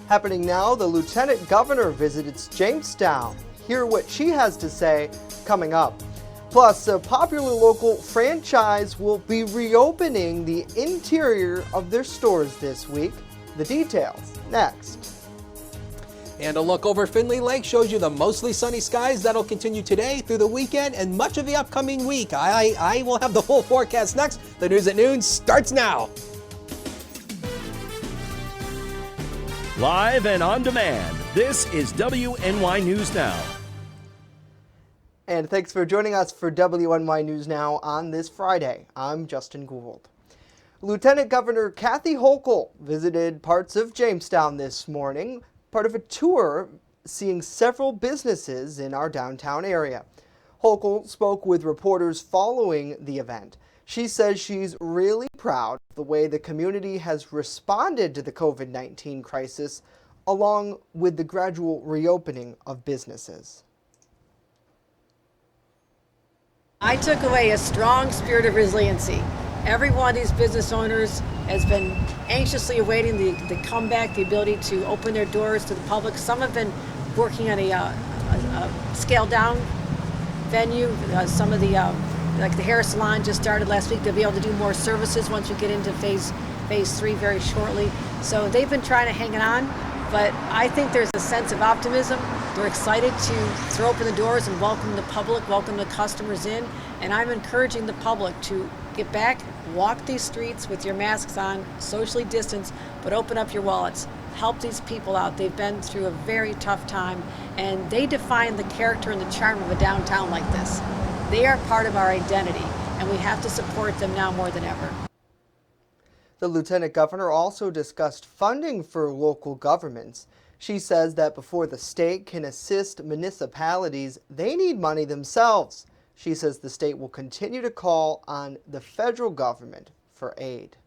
Happening now, the Lieutenant Governor visits Jamestown. Hear what she has to say coming up. Plus, a popular local franchise will be reopening the interior of their stores this week. The details next. And a look over Findlay Lake shows you the mostly sunny skies that'll continue today through the weekend and much of the upcoming week. I will have the full forecast next. The News at Noon starts now. Live and on demand, this is WNY News Now. And thanks for joining us for WNY News Now on this Friday. I'm Justin Gould. Lieutenant Governor Kathy Hochul visited parts of Jamestown this morning, part of a tour seeing several businesses in our downtown area. Hochul spoke with reporters following the event. She says she's really proud of the way the community has responded to the COVID-19 crisis, along with the gradual reopening of businesses. I took away a strong spirit of resiliency. Every one of these business owners has been anxiously awaiting the comeback, the ability to open their doors to the public. Some have been working on a scaled down venue. Some of the like the hair salon just started last week. They'll be able to do more services once we get into phase 3 very shortly. So they've been trying to hang it on, but I think there's a sense of optimism. They're excited to throw open the doors and welcome the public, welcome the customers in. And I'm encouraging the public to get back, walk these streets with your masks on, socially distanced, but open up your wallets. Help these people out. They've been through a very tough time, and they define the character and the charm of a downtown like this. They are part of our identity, and we have to support them now more than ever. The Lieutenant Governor also discussed funding for local governments. She says that before the state can assist municipalities, they need money themselves. She says the state will continue to call on the federal government for aid.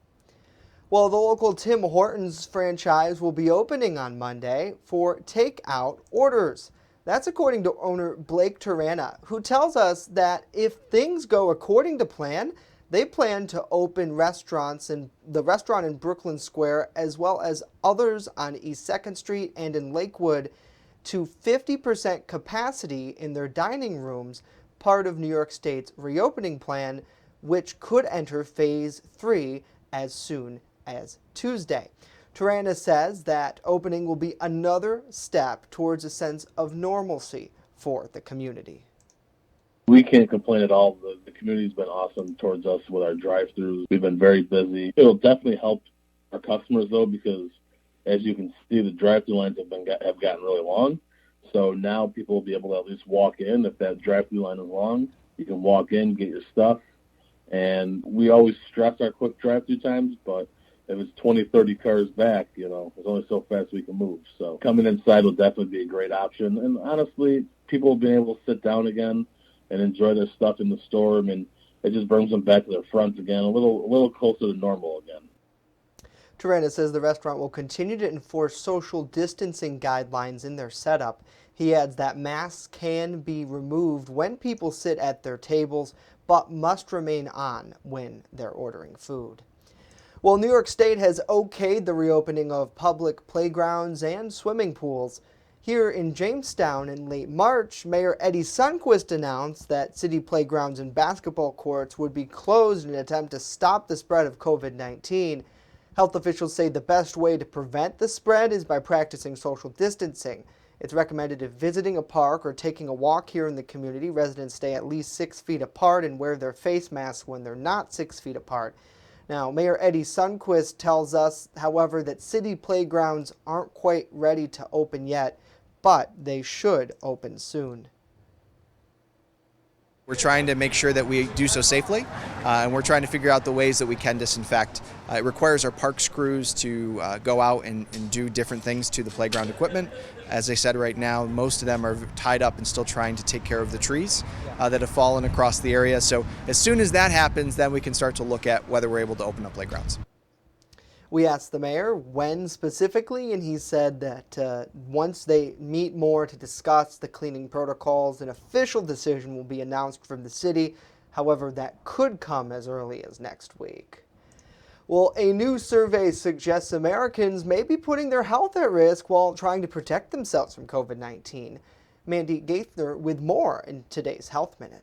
Well, the local Tim Hortons franchise will be opening on Monday for takeout orders. That's according to owner Blake Turana, who tells us that if things go according to plan, they plan to open restaurants and the restaurant in Brooklyn Square, as well as others on East 2nd Street and in Lakewood, to 50% capacity in their dining rooms, part of New York State's reopening plan, which could enter phase 3 as soon as Tuesday. Turana says that opening will be another step towards a sense of normalcy for the community. We can't complain at all. The community's been awesome towards us with our drive-thrus. We've been very busy. It'll definitely help our customers, though, because as you can see, the drive-thru lines have gotten really long. So now people will be able to at least walk in. If that drive-thru line is long, you can walk in, get your stuff. And we always stress our quick drive-thru times, but if it's 20, 30 cars back, there's only so fast we can move. So coming inside will definitely be a great option. And honestly, people will be able to sit down again and enjoy their stuff in the store. I mean, it just brings them back to their fronts again, a little closer to normal again. Turana says the restaurant will continue to enforce social distancing guidelines in their setup. He adds that masks can be removed when people sit at their tables, but must remain on when they're ordering food. Well, New York State has okayed the reopening of public playgrounds and swimming pools. Here in Jamestown in late March, Mayor Eddie Sundquist announced that city playgrounds and basketball courts would be closed in an attempt to stop the spread of COVID-19. Health officials say the best way to prevent the spread is by practicing social distancing. It's recommended if visiting a park or taking a walk here in the community, residents stay at least 6 feet apart and wear their face masks when they're not 6 feet apart. Now, Mayor Eddie Sundquist tells us, however, that city playgrounds aren't quite ready to open yet, but they should open soon. We're trying to make sure that we do so safely, and we're trying to figure out the ways that we can disinfect. It requires our park crews to go out and do different things to the playground equipment. As I said, right now, most of them are tied up and still trying to take care of the trees that have fallen across the area. So as soon as that happens, then we can start to look at whether we're able to open up playgrounds. We asked the mayor when specifically, and he said that once they meet more to discuss the cleaning protocols, an official decision will be announced from the city. However, that could come as early as next week. Well, a new survey suggests Americans may be putting their health at risk while trying to protect themselves from COVID-19. Mandy Gaither with more in today's Health Minute.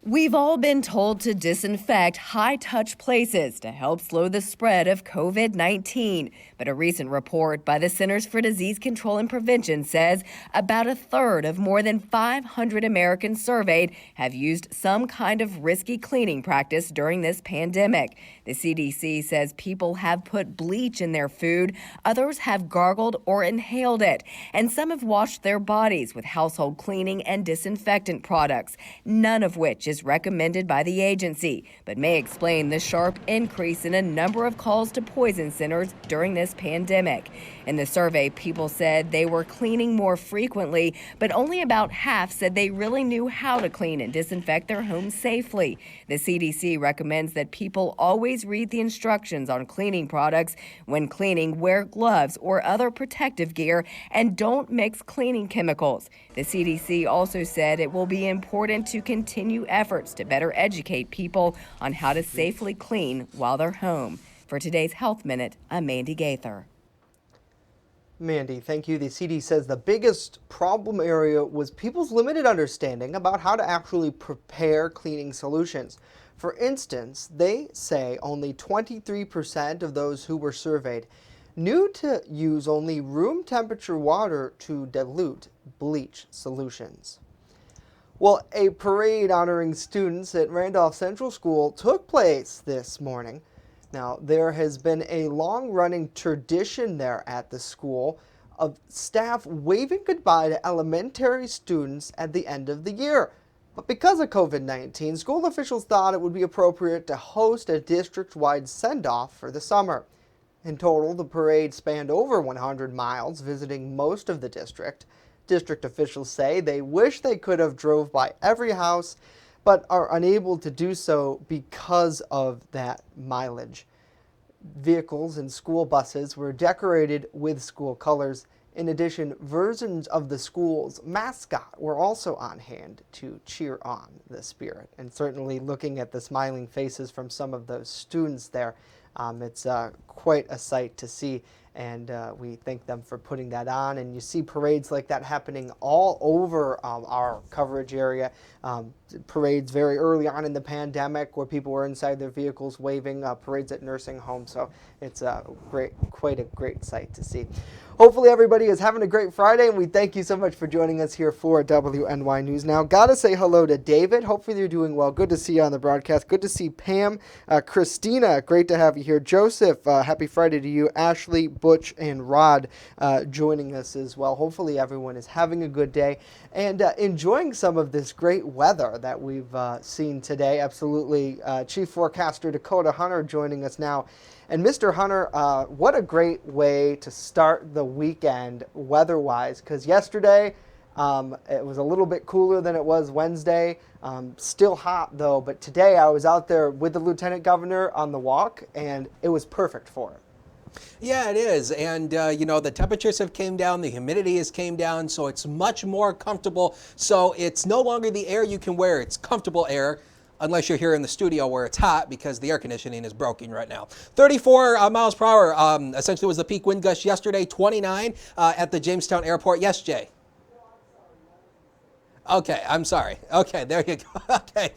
We've all been told to disinfect high-touch places to help slow the spread of COVID-19. But a recent report by the Centers for Disease Control and Prevention says about a third of more than 500 Americans surveyed have used some kind of risky cleaning practice during this pandemic. The CDC says people have put bleach in their food, others have gargled or inhaled it, and some have washed their bodies with household cleaning and disinfectant products, none of which is recommended by the agency, but may explain the sharp increase in a number of calls to poison centers during this pandemic. In the survey, people said they were cleaning more frequently, but only about half said they really knew how to clean and disinfect their homes safely. The CDC recommends that people always read the instructions on cleaning products. When cleaning, wear gloves or other protective gear and don't mix cleaning chemicals. The CDC also said it will be important to continue efforts to better educate people on how to safely clean while they're home. For today's Health Minute, I'm Mandy Gaither. Mandy, thank you. The CD says the biggest problem area was people's limited understanding about how to actually prepare cleaning solutions. For instance, they say only 23% of those who were surveyed knew to use only room temperature water to dilute bleach solutions. Well, a parade honoring students at Randolph Central School took place this morning. Now, there has been a long-running tradition there at the school of staff waving goodbye to elementary students at the end of the year. But because of COVID-19, school officials thought it would be appropriate to host a district-wide send-off for the summer. In total, the parade spanned over 100 miles, visiting most of the district. District officials say they wish they could have drove by every house, but are unable to do so because of that mileage. Vehicles and school buses were decorated with school colors. In addition, versions of the school's mascot were also on hand to cheer on the spirit. And certainly looking at the smiling faces from some of those students there, it's quite a sight to see. And we thank them for putting that on. And you see parades like that happening all over our coverage area. Parades very early on in the pandemic where people were inside their vehicles waving, parades at nursing homes. So it's quite a great sight to see. Hopefully everybody is having a great Friday, and we thank you so much for joining us here for WNY News Now. Gotta say hello to David. Hopefully you're doing well. Good to see you on the broadcast. Good to see Pam. Christina, great to have you here. Joseph, happy Friday to you. Ashley, Butch, and Rod joining us as well. Hopefully everyone is having a good day and enjoying some of this great weather that we've seen today. Absolutely. Chief Forecaster Dakota Hunter joining us now. And Mr. Hunter, what a great way to start the weekend weather-wise, because yesterday it was a little bit cooler than it was Wednesday. Still hot, though, but today I was out there with the Lieutenant Governor on the walk, and it was perfect for it. Yeah, it is. And, the temperatures have came down, the humidity has came down, so it's much more comfortable. So it's no longer the air you can wear, it's comfortable air. Unless you're here in the studio where it's hot because the air conditioning is broken right now. 34 miles per hour essentially was the peak wind gust yesterday, 29 at the Jamestown airport. Yes, Jay? Okay, I'm sorry. Okay, there you go. Okay,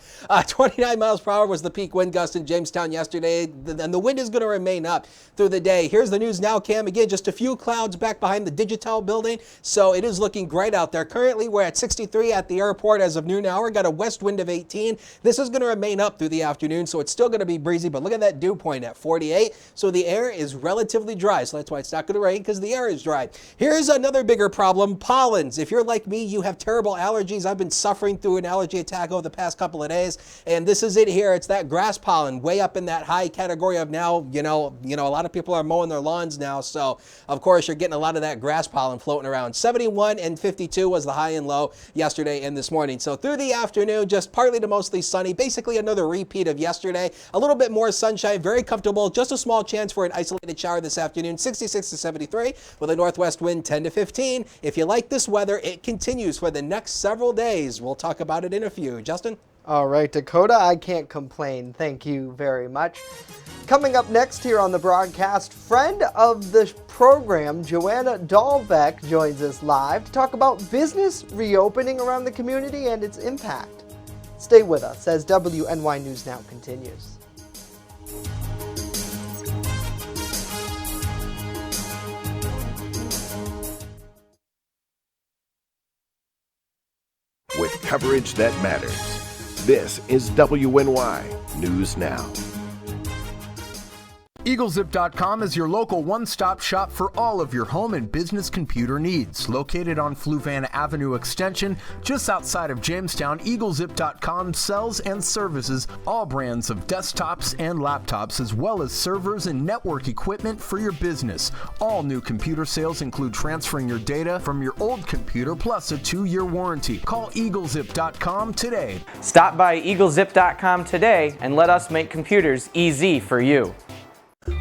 29 miles per hour was the peak wind gust in Jamestown yesterday, and the wind is going to remain up through the day. Here's the news now, Cam. Again, just a few clouds back behind the Digital building, so it is looking great out there. Currently, we're at 63 at the airport as of noon hour. Got a west wind of 18. This is going to remain up through the afternoon, so it's still going to be breezy, but look at that dew point at 48. So the air is relatively dry, so that's why it's not going to rain, because the air is dry. Here's another bigger problem, pollens. If you're like me, you have terrible allergies. I've been suffering through an allergy attack over the past couple of days, and this is it here. It's that grass pollen way up in that high category of now, a lot of people are mowing their lawns now, so of course you're getting a lot of that grass pollen floating around. 71 and 52 was the high and low yesterday and this morning. So through the afternoon, just partly to mostly sunny, basically another repeat of yesterday. A little bit more sunshine, very comfortable, just a small chance for an isolated shower this afternoon, 66 to 73 with a northwest wind 10 to 15. If you like this weather, it continues for the next several days. We'll talk about it in a few. Justin? All right, Dakota, I can't complain. Thank you very much. Coming up next here on the broadcast, friend of the program, Joanna Dahlbeck, joins us live to talk about business reopening around the community and its impact. Stay with us as WNY News Now continues. With coverage that matters. This is WNY News Now. EagleZip.com is your local one-stop shop for all of your home and business computer needs. Located on Fluvan Avenue Extension, just outside of Jamestown, EagleZip.com sells and services all brands of desktops and laptops, as well as servers and network equipment for your business. All new computer sales include transferring your data from your old computer plus a 2-year warranty. Call EagleZip.com today. Stop by EagleZip.com today and let us make computers easy for you.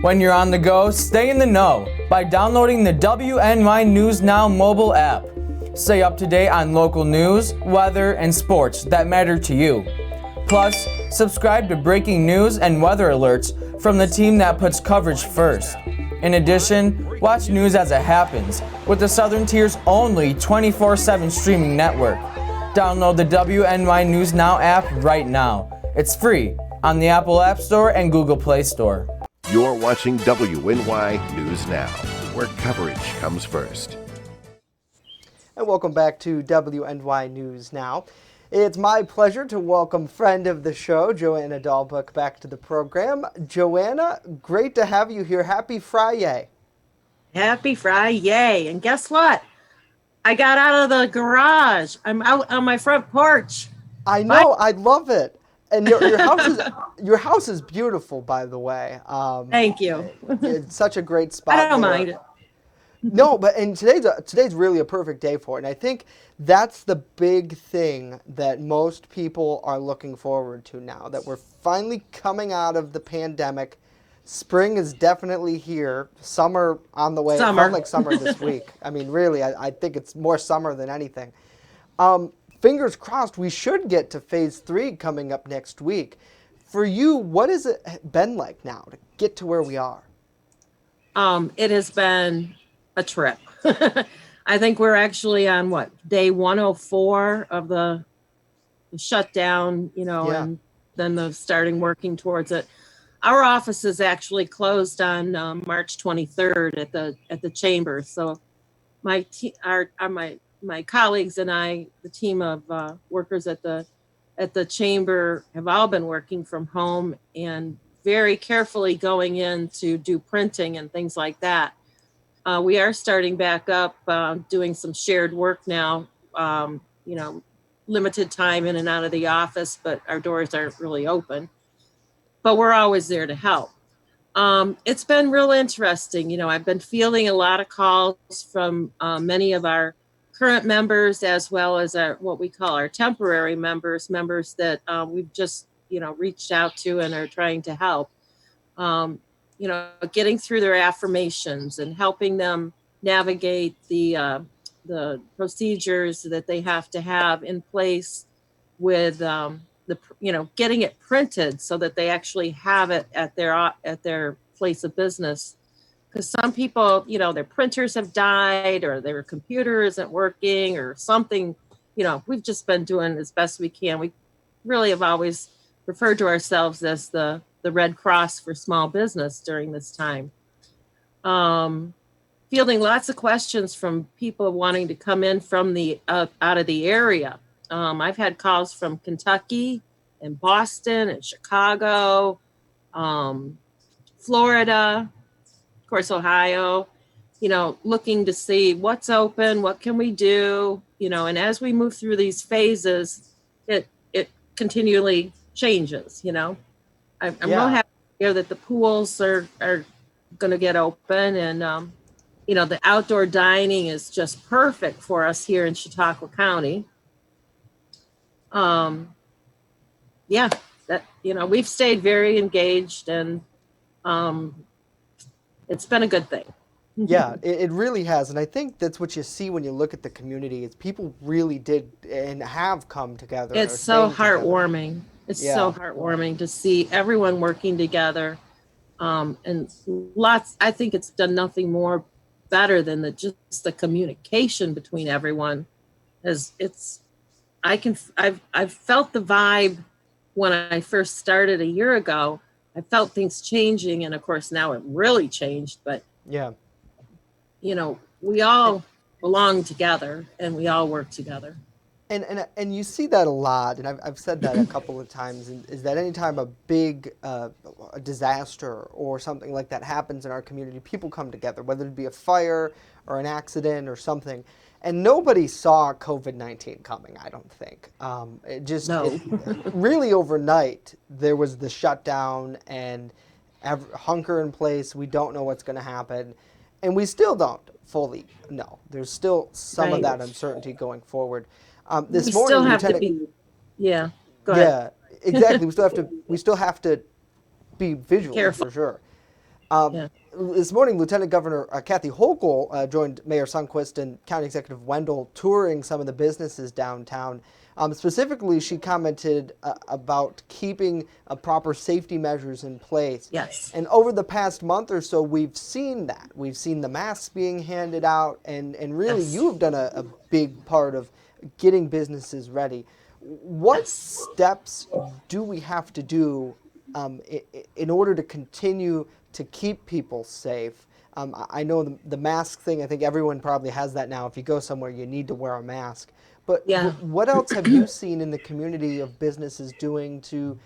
When you're on the go, stay in the know by downloading the WNY News Now mobile app. Stay up to date on local news, weather, and sports that matter to you. Plus, subscribe to breaking news and weather alerts from the team that puts coverage first. In addition, watch news as it happens with the Southern Tier's only 24/7 streaming network. Download the WNY News Now app right now. It's free on the Apple App Store and Google Play Store. You're watching WNY News Now, where coverage comes first. And welcome back to WNY News Now. It's my pleasure to welcome friend of the show, Joanna Dahlbeck, back to the program. Joanna, great to have you here. Happy Friday. Happy Friday. And guess what? I got out of the garage. I'm out on my front porch. I know. I love it. And your house is beautiful, by the way. Thank you. It's such a great spot. I don't mind it. No, but and today's really a perfect day for it. And I think that's the big thing that most people are looking forward to now, that we're finally coming out of the pandemic. Spring is definitely here. Summer on the way. It felt like summer this week. I mean, really, I think it's more summer than anything. Fingers crossed, we should get to phase 3 coming up next week. For you, what has it been like now to get to where we are? It has been a trip. I think we're actually on day 104 of the shutdown, and then the starting working towards it. Our office is actually closed on March 23rd at the chamber. So my colleagues and I, the team of workers at the chamber, have all been working from home and very carefully going in to do printing and things like that. We are starting back up, doing some shared work now, limited time in and out of the office, but our doors aren't really open. But we're always there to help. It's been real interesting. I've been fielding a lot of calls from many of our current members, as well as what we call our temporary members that we've just, reached out to and are trying to help, getting through their affirmations and helping them navigate the procedures that they have to have in place with, getting it printed so that they actually have it at their place of business. Because some people, their printers have died or their computer isn't working or something. We've just been doing as best we can. We really have always referred to ourselves as the Red Cross for small business during this time. Fielding lots of questions from people wanting to come in from out of the area. I've had calls from Kentucky and Boston and Chicago, Florida, of course, Ohio, looking to see what's open, what can we do, and as we move through these phases, it continually changes, I'm real happy to hear that the pools are going to get open, and, the outdoor dining is just perfect for us here in Chautauqua County. We've stayed very engaged, and it's been a good thing. Yeah, it really has. And I think that's what you see when you look at the community is people really did and have come together. and It's are so staying together. heartwarming. It's so Yeah. heartwarming to see everyone working together. And I think it's done nothing more better than just the communication between everyone. As I've felt the vibe when I first started a year ago. I felt things changing, and of course now it really changed. But Yeah. we all belong together and we all work together. And you see that a lot, and I've said that a couple of times, is that anytime a big a disaster or something like that happens in our community, people come together, whether it be a fire or an accident or something. And nobody saw COVID-19 coming, I don't think. Really overnight, there was the shutdown and hunker in place. We don't know what's going to happen. And we still don't fully know. There's still some of that uncertainty going forward. This morning, still have Lieutenant, to be, yeah, go ahead. Yeah, exactly. We still have to be vigilant. Careful. For sure. This morning, Lieutenant Governor Kathy Hochul joined Mayor Sundquist and County Executive Wendell touring some of the businesses downtown. Specifically, she commented about keeping proper safety measures in place. Yes. And over the past month or so, we've seen that. We've seen the masks being handed out, and really you've done a big part of getting businesses ready. What steps do we have to do in order to continue to keep people safe? I know the mask thing, I think everyone probably has that now. If you go somewhere, you need to wear a mask. But what else have you seen in the community of businesses doing to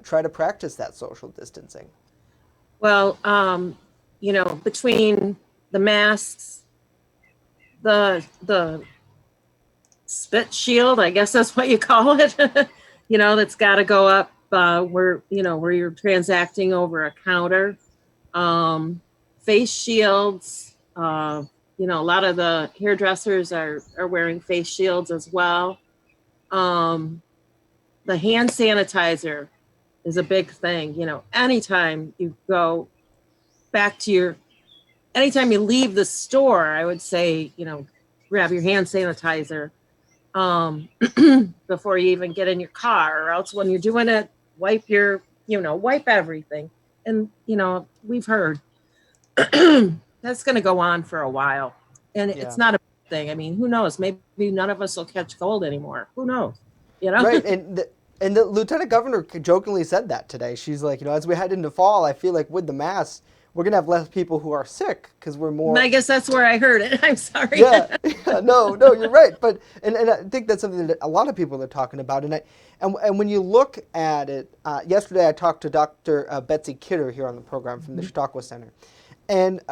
try to practice that social distancing? Well, between the masks, the spit shield, I guess that's what you call it, that's got to go up where you're transacting over a counter. Face shields, a lot of the hairdressers are wearing face shields as well. The hand sanitizer is a big thing. Anytime you go back to anytime you leave the store, I would say, grab your hand sanitizer before you even get in your car, or else when you're doing it, wipe everything. And, we've heard that's going to go on for a while, and it's not a bad thing. I mean, who knows? Maybe none of us will catch cold anymore. Who knows? Right. And the Lieutenant Governor jokingly said that today. She's like, as we head into fall, I feel like with the masks, we're going to have less people who are sick because we're more. I guess that's where I heard it. I'm sorry. Yeah. No, you're right. But and I think that's something that a lot of people are talking about. And when you look at it, yesterday I talked to Dr. Betsy Kidder here on the program from the Chautauqua Center. And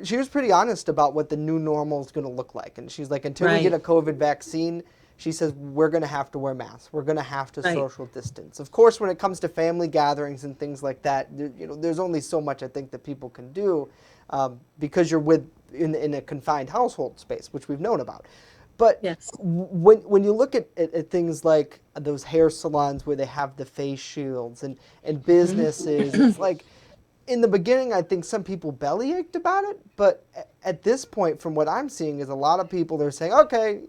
she was pretty honest about what the new normal is going to look like. And she's like, until we get a COVID vaccine, she says, we're going to have to wear masks. We're going to have to social distance. Of course, when it comes to family gatherings and things like that, there's only so much I think that people can do because you're in a confined household space, which we've known about. But when you look at things like those hair salons where they have the face shields and businesses, it's like, in the beginning, I think some people bellyached about it. But at this point, from what I'm seeing, is a lot of people are saying, okay,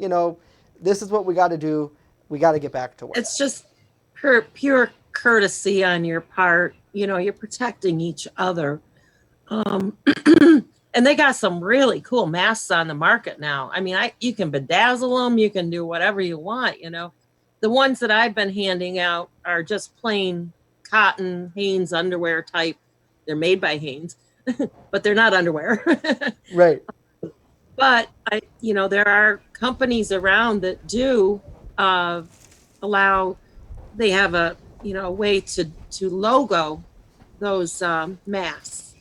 this is what we got to do. We got to get back to work. It's just pure courtesy on your part. You're protecting each other. And they got some really cool masks on the market now. I mean, you can bedazzle them. You can do whatever you want, The ones that I've been handing out are just plain cotton Hanes underwear type. They're made by Hanes, but they're not underwear. Right. But there are companies around that do allow. They have a way to logo those masks.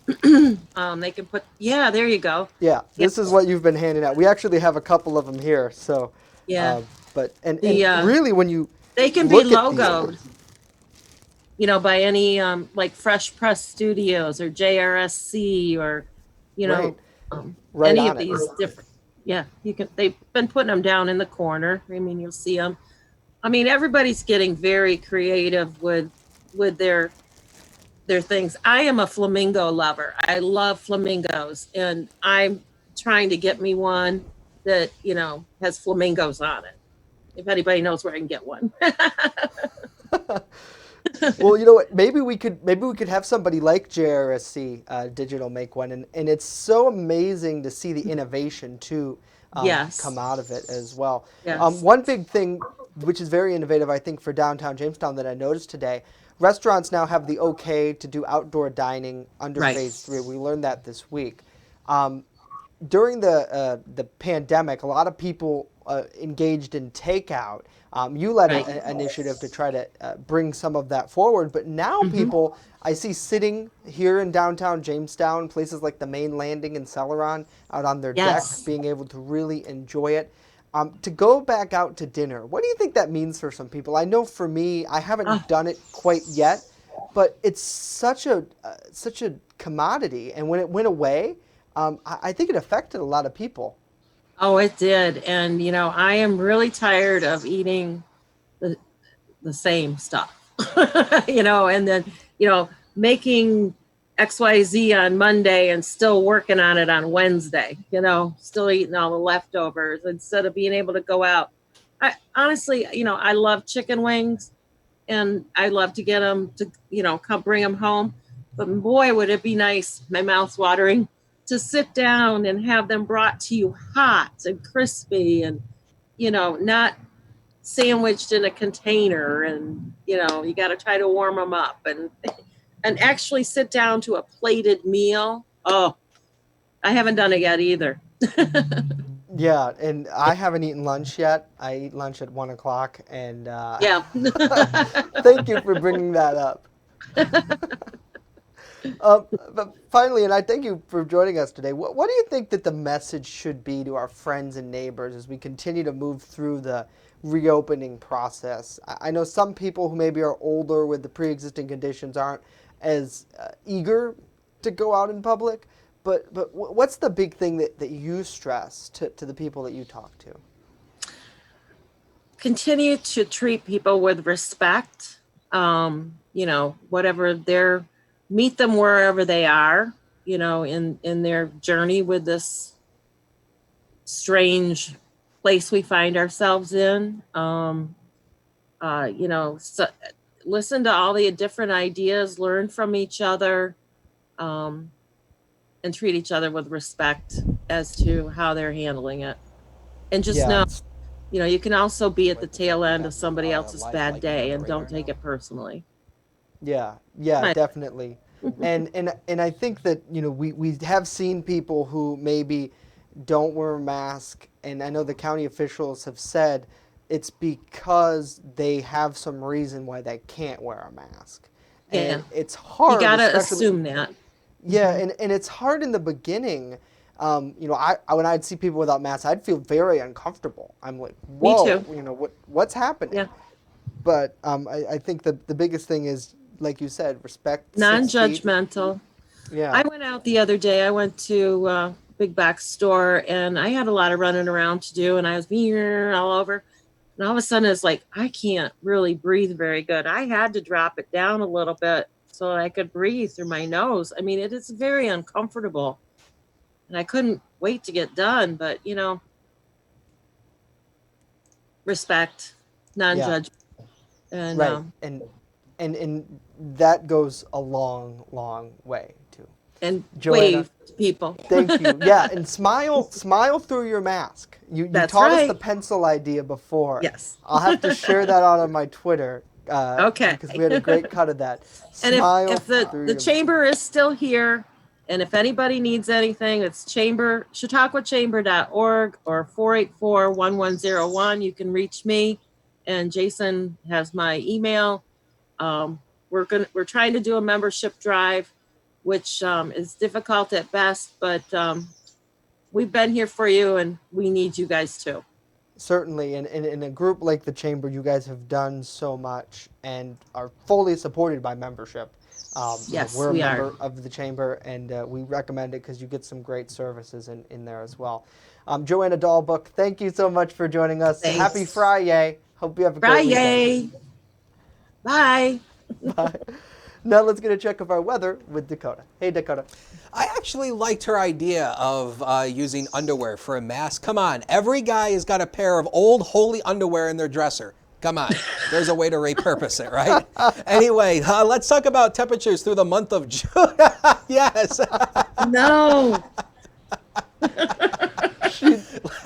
They can put. Yeah, there you go. Yeah, this is what you've been handing out. We actually have a couple of them here. So but really when they can be logoed. By any like Fresh Press Studios or JRSC or any of these different. Yeah, they've been putting them down in the corner. I mean, you'll see them. I mean, everybody's getting very creative with their their things. I am a flamingo lover. I love flamingos, and I'm trying to get me one that, has flamingos on it. If anybody knows where I can get one. Well, you know what? Maybe we could have somebody like JRSC Digital make one, and it's so amazing to see the innovation too Yes. come out of it as well. Yes. One big thing, which is very innovative, I think, for downtown Jamestown that I noticed today, restaurants now have the okay to do outdoor dining under Right. Phase 3. We learned that this week. During the pandemic, a lot of people engaged in takeout. You led Right. an initiative to try to bring some of that forward, but now people I see sitting here in downtown Jamestown, places like the main landing in Celeron, out on their Yes. deck, being able to really enjoy it. To go back out to dinner, what do you think that means for some people? I know for me, I haven't done it quite yet, but it's such a commodity, and when it went away, I think it affected a lot of people. Oh, it did. And, I am really tired of eating the same stuff, and then, making XYZ on Monday and still working on it on Wednesday, still eating all the leftovers instead of being able to go out. I honestly, I love chicken wings and I love to get them to, come bring them home. But boy, would it be nice, my mouth's watering, to sit down and have them brought to you hot and crispy and, not sandwiched in a container, and, you got to try to warm them up and actually sit down to a plated meal. Oh, I haven't done it yet either. Yeah, and I haven't eaten lunch yet. I eat lunch at 1 o'clock, and Yeah. thank you for bringing that up. But finally, and I thank you for joining us today, what do you think that the message should be to our friends and neighbors as we continue to move through the reopening process? I know some people who maybe are older with the pre-existing conditions aren't as eager to go out in public, but what's the big thing that you stress to the people that you talk to? Continue to treat people with respect. Whatever meet them wherever they are, in their journey with this strange place we find ourselves in. So listen to all the different ideas, learn from each other, and treat each other with respect as to how they're handling it. And just know, you can also be at the tail end of somebody else's bad day, and don't take it personally. Yeah, Right. definitely. And I think that, we have seen people who maybe don't wear a mask, and I know the county officials have said it's because they have some reason why they can't wear a mask. And it's hard. You gotta especially- assume that. Yeah, and it's hard in the beginning. When I'd see people without masks, I'd feel very uncomfortable. I'm like, whoa, Me too. What's happening? Yeah. But I think the biggest thing is, like you said, respect. 6 feet. Non-judgmental. Yeah. I went out the other day. I went to a big box store, and I had a lot of running around to do, and I was all over. And all of a sudden, it's like, I can't really breathe very good. I had to drop it down a little bit so I could breathe through my nose. I mean, it is very uncomfortable. And I couldn't wait to get done, but, respect, non-judgment. And, right. And that goes a long, long way too. And Joanna, wave to people. Thank you. Yeah, and smile through your mask. You That's taught us right. the pencil idea before. Yes. I'll have to share that out on my Twitter. Okay. Because we had a great cut of that. And Smile if the through your chamber is still here, and if anybody needs anything, it's chautauquachamber.org or 484-1101. You can reach me, and Jason has my email. We're trying to do a membership drive, which is difficult at best, but we've been here for you, and we need you guys too. Certainly, and in a group like the Chamber, you guys have done so much and are fully supported by membership. Yes, we're a we member are. of the Chamber, and we recommend it because you get some great services in there as well. Joanna Dahlbuck, thank you so much for joining us. Thanks. Happy Friday. Hope you have a great weekend. Bye. Bye. Now let's get a check of our weather with Dakota. Hey, Dakota. I actually liked her idea of using underwear for a mask. Come on, every guy has got a pair of old holy underwear in their dresser. Come on, there's a way to repurpose it, right? Anyway, let's talk about temperatures through the month of June. Yes. No.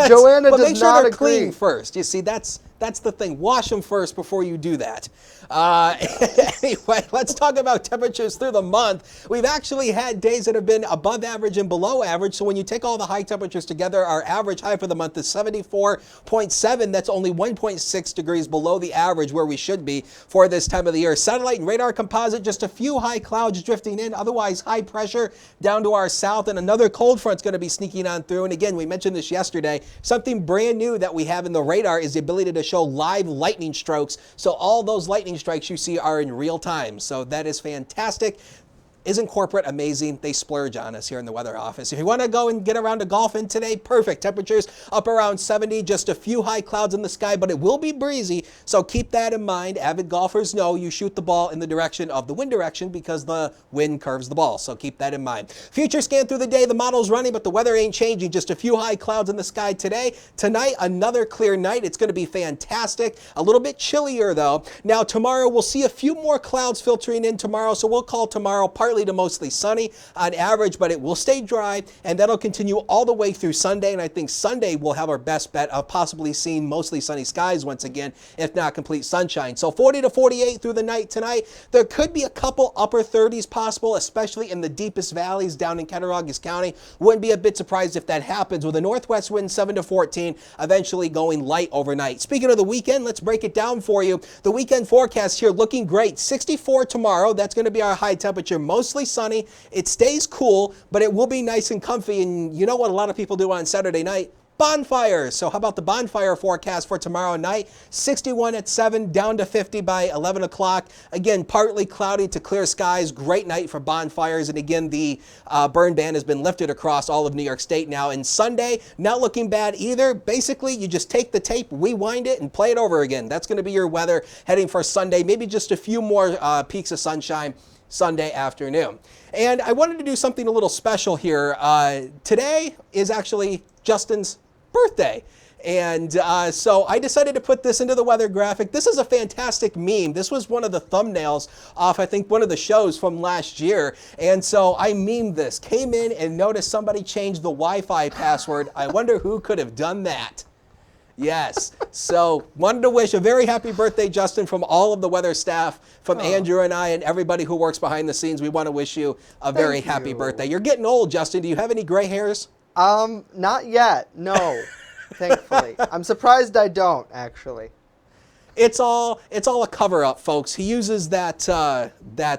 Joanna but does make sure not they're agree. clean first. You see, that's the thing. Wash them first before you do that. Anyway, let's talk about temperatures through the month. We've actually had days that have been above average and below average. So when you take all the high temperatures together, our average high for the month is 74.7. That's only 1.6 degrees below the average where we should be for this time of the year. Satellite and radar composite, just a few high clouds drifting in. Otherwise, high pressure down to our south, and another cold front's going to be sneaking on through. And again, we mentioned this yesterday. Something brand new that we have in the radar is the ability to show live lightning strokes. So all those lightning strikes you see are in real time. So that is fantastic. Isn't corporate amazing? They splurge on us here in the weather office. If you want to go and get around to golfing today, perfect. Temperatures up around 70, just a few high clouds in the sky, but it will be breezy. So keep that in mind. Avid golfers know you shoot the ball in the direction of the wind direction because the wind curves the ball. So keep that in mind. Future scan through the day, the model's running, but the weather ain't changing. Just a few high clouds in the sky today. Tonight, another clear night. It's going to be fantastic. A little bit chillier though. Now tomorrow, we'll see a few more clouds filtering in tomorrow. So we'll call tomorrow partly to mostly sunny on average, but it will stay dry, and that'll continue all the way through Sunday. And I think Sunday we'll have our best bet of possibly seeing mostly sunny skies once again, if not complete sunshine. So 40 to 48 through the night tonight. There could be a couple upper 30s possible, especially in the deepest valleys down in Cattaraugus County. Wouldn't be a bit surprised if that happens, with a northwest wind 7 to 14, eventually going light overnight. Speaking of the weekend, let's break it down for you. The weekend forecast here looking great. 64 tomorrow. That's going to be our high temperature. Mostly sunny. It stays cool, but it will be nice and comfy. And you know what a lot of people do on Saturday night? Bonfires. So how about the bonfire forecast for tomorrow night? 61 at 7, down to 50 by 11 o'clock. Again, partly cloudy to clear skies. Great night for bonfires. And again, the burn ban has been lifted across all of New York State now. And Sunday, not looking bad either. Basically, you just take the tape, rewind it, and play it over again. That's going to be your weather heading for Sunday. Maybe just a few more peaks of sunshine Sunday afternoon. And I wanted to do something a little special here. Today is actually Justin's birthday. And so I decided to put this into the weather graphic. This is a fantastic meme. This was one of the thumbnails off, I think, one of the shows from last year. And so I memed this, came in and noticed somebody changed the Wi-Fi password. I wonder who could have done that. Yes. So wanted to wish a very happy birthday, Justin, from all of the weather staff, from Andrew and I and everybody who works behind the scenes. We want to wish you a very happy birthday. You're getting old, Justin. Do you have any gray hairs? Not yet. No, thankfully. I'm surprised I don't, actually. It's all a cover up, folks. He uses that stuff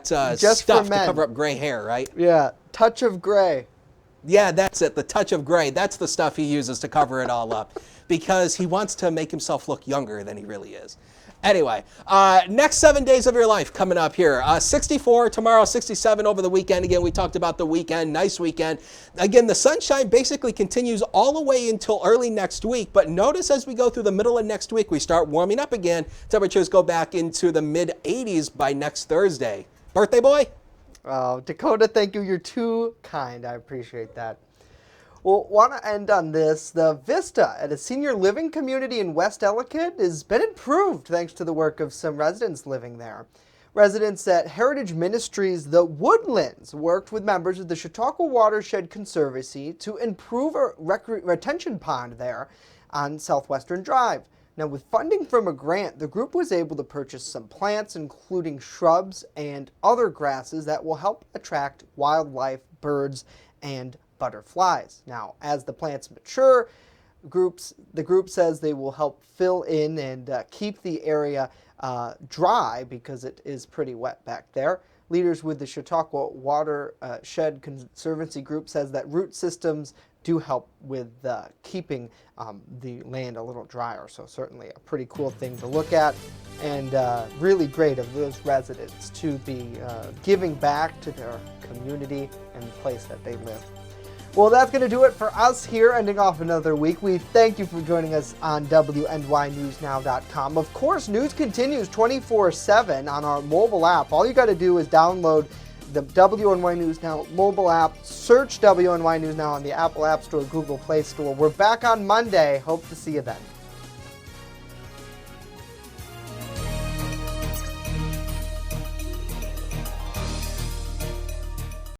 to cover up gray hair, right? Yeah. Touch of gray. Yeah, that's it. The touch of gray. That's the stuff he uses to cover it all up, because he wants to make himself look younger than he really is. Anyway, next 7 days of your life coming up here. 64 tomorrow, 67 over the weekend. Again, we talked about the weekend. Nice weekend. Again, the sunshine basically continues all the way until early next week. But notice as we go through the middle of next week, we start warming up again. Temperatures go back into the mid-80s by next Thursday. Birthday boy? Oh, Dakota, thank you. You're too kind. I appreciate that. Well, want to end on this. The vista at a senior living community in West Ellicott has been improved thanks to the work of some residents living there. Residents at Heritage Ministries The Woodlands worked with members of the Chautauqua Watershed Conservancy to improve a retention pond there on Southwestern Drive. Now, with funding from a grant, the group was able to purchase some plants, including shrubs and other grasses that will help attract wildlife, birds, and butterflies. Now, as the plants mature, the group says they will help fill in and keep the area dry because it is pretty wet back there. Leaders with the Chautauqua Watershed Conservancy group says that root systems do help with keeping the land a little drier. So certainly a pretty cool thing to look at, and really great of those residents to be giving back to their community and the place that they live. Well, that's going to do it for us here, ending off another week. We thank you for joining us on WNYNewsNow.com. Of course, news continues 24/7 on our mobile app. All you got to do is download the WNY News Now mobile app, search WNY News Now on the Apple App Store, Google Play Store. We're back on Monday. Hope to see you then.